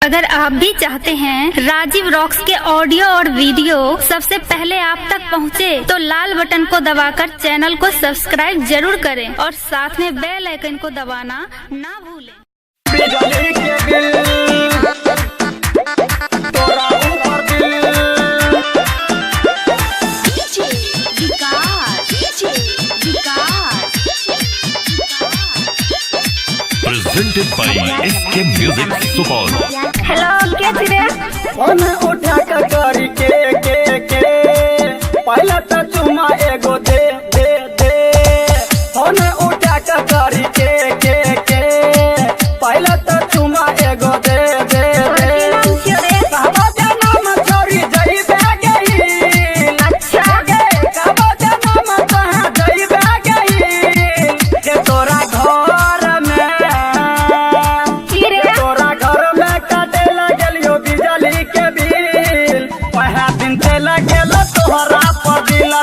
अगर आप भी चाहते हैं राजीव रॉक्स के ऑडियो और वीडियो सबसे पहले आप तक पहुंचे, तो लाल बटन को दबाकर चैनल को सब्सक्राइब जरूर करें और साथ में बेल आइकन को दबाना ना भूलें। Presented by SK Music Supaul। Hello, क्या रे? फोन उठा के करी के पहले तो चुमा एगो दे दे दे। फोन उठा के करी के पहले तो चुमा एगो दे दे दे। कहबो जनम छोरी जइबे गई, अच्छा गे कहबो जनम तोहा जइबे गई के तोरा घर में, तोरा घर में काटे लगलियो बिजली के बिल। वह दिन से लगेल तोहरा पर दिल